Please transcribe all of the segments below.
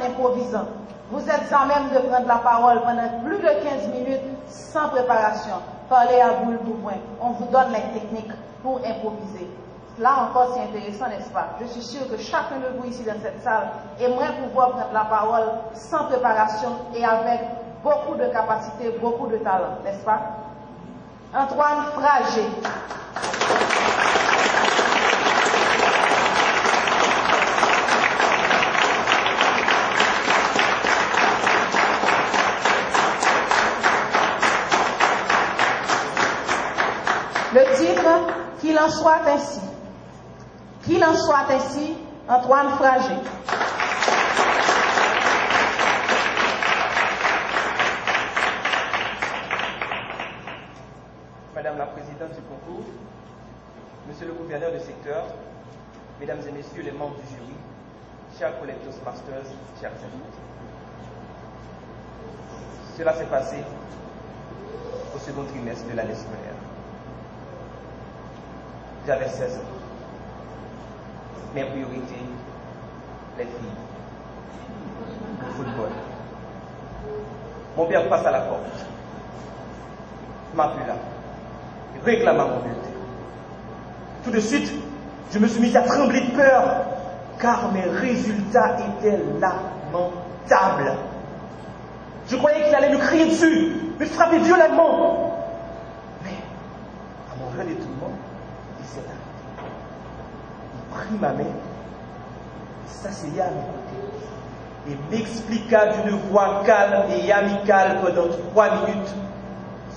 en improvisant. Vous êtes en même de prendre la parole pendant plus de 15 minutes sans préparation. Parlez à boule pour point. On vous donne les techniques pour improviser. Là encore, c'est intéressant, n'est-ce pas? Je suis sûre que chacun de vous ici dans cette salle aimerait pouvoir prendre la parole sans préparation et avec beaucoup de capacité, beaucoup de talent, n'est-ce pas? Antoine Fragé. Le titre, qu'il en soit ainsi. Qu'il en soit ainsi, Antoine Fragé. Madame la Présidente du concours, Monsieur le Gouverneur de secteur, Mesdames et Messieurs les membres du jury, chers collègues Toastmasters, chers amis. Cela s'est passé au second trimestre de l'année scolaire. J'avais 16 ans. Mes priorités, les filles, le football. Mon père passe à la porte, m'appela, réclama mon bulletin. Tout de suite, je me suis mis à trembler de peur, car mes résultats étaient lamentables. Je croyais qu'il allait me crier dessus, me frapper violemment. Mais, à mon grand étonnement, il s'est arrêté. Il prit ma main, s'asseyait à mes côtés et m'expliqua d'une voix calme et amicale pendant 3 minutes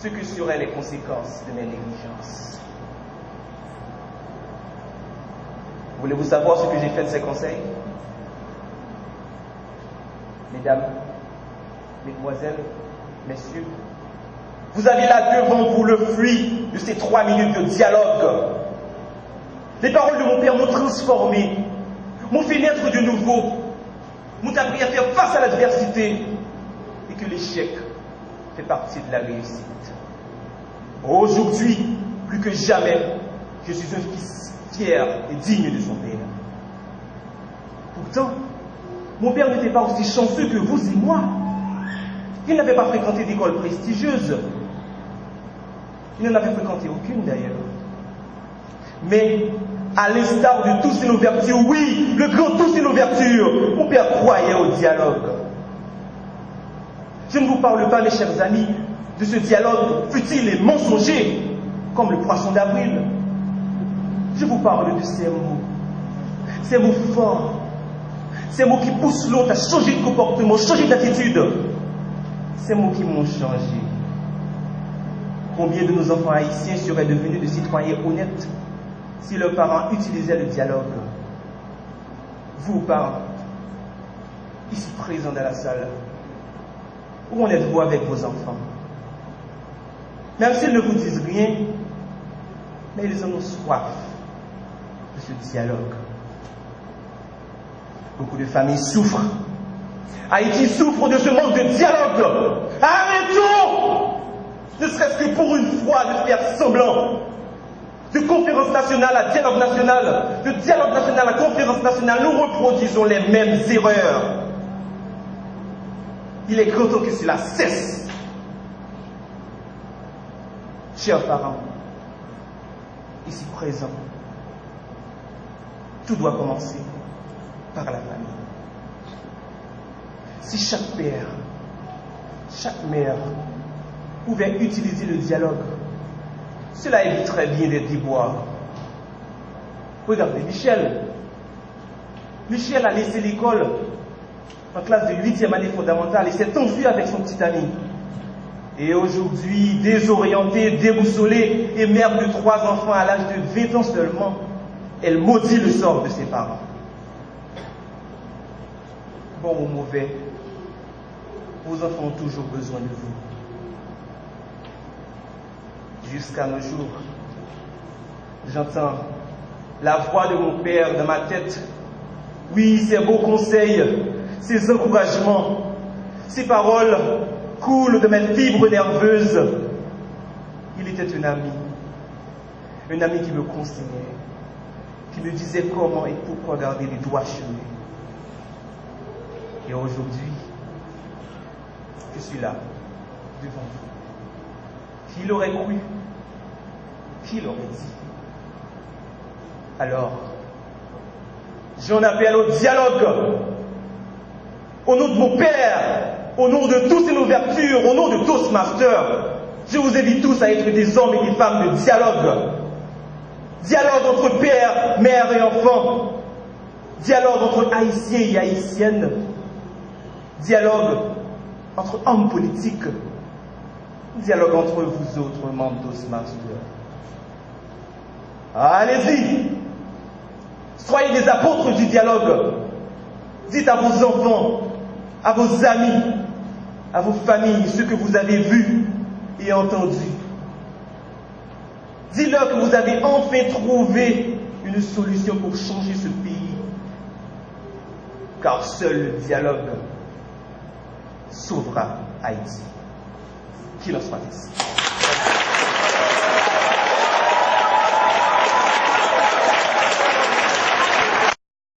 ce que seraient les conséquences de mes négligences. Voulez-vous savoir ce que j'ai fait de ces conseils? Mesdames, Mesdemoiselles, Messieurs, vous avez là devant vous le fruit de ces 3 minutes de dialogue. Les paroles de mon père m'ont transformé, m'ont fait naître de nouveau, m'ont appris à faire face à l'adversité et que l'échec fait partie de la réussite. Aujourd'hui, plus que jamais, je suis un fils fier et digne de son père. Pourtant, mon père n'était pas aussi chanceux que vous et moi. Il n'avait pas fréquenté d'école prestigieuse. Il n'en avait fréquenté aucune d'ailleurs. Mais, à l'instar de tous ses nos vertus, oui, le grand tous ses nos vertus, mon père croyait au dialogue. Je ne vous parle pas, mes chers amis, de ce dialogue futile et mensonger, comme le poisson d'avril. Je vous parle de ces mots forts, ces mots qui poussent l'autre à changer de comportement, changer d'attitude, ces mots qui m'ont changé. Combien de nos enfants haïtiens seraient devenus de citoyens honnêtes si leurs parents utilisaient le dialogue? Vous, parents, ici présents dans la salle, où en êtes-vous avec vos enfants? Même s'ils ne vous disent rien, mais ils en ont soif de ce dialogue. Beaucoup de familles souffrent. Haïti souffre de ce manque de dialogue. Arrêtons, ne serait-ce que pour une fois, de faire semblant. De conférence nationale à dialogue national, de dialogue national à conférence nationale, nous reproduisons les mêmes erreurs. Il est grand temps que cela cesse. Chers parents, ici présents, tout doit commencer par la famille. Si chaque père, chaque mère pouvait utiliser le dialogue, cela éviterait bien des déboires. Regardez, Michel a laissé l'école en classe de 8e année fondamentale et s'est enfui avec son petit ami. Et aujourd'hui, désorientée, déboussolée et mère de 3 enfants à l'âge de 20 ans seulement, elle maudit le sort de ses parents. Bon ou mauvais, vos enfants ont toujours besoin de vous. Jusqu'à nos jours, j'entends la voix de mon père dans ma tête. Oui, ses beaux conseils, ses encouragements, ses paroles coulent de mes fibres nerveuses. Il était un ami qui me conseillait, qui me disait comment et pourquoi garder les doigts chenus. Et aujourd'hui, je suis là, devant vous. Qui l'aurait cru? Qui l'aurait dit? Alors, j'en appelle au dialogue. Au nom de mon Père, au nom de toutes nos vertus, au nom de tous, Master, je vous invite tous à être des hommes et des femmes de dialogue. Dialogue entre père, mère et enfant. Dialogue entre haïtiens et haïtiennes. Dialogue entre hommes politiques. Dialogue entre vous autres, membres Master. Allez-y! Soyez des apôtres du dialogue. Dites à vos enfants, à vos amis, à vos familles, ce que vous avez vu et entendu. Dites-leur que vous avez enfin trouvé une solution pour changer ce pays. Car seul le dialogue sauvera Haïti. Qu'il en soit ainsi.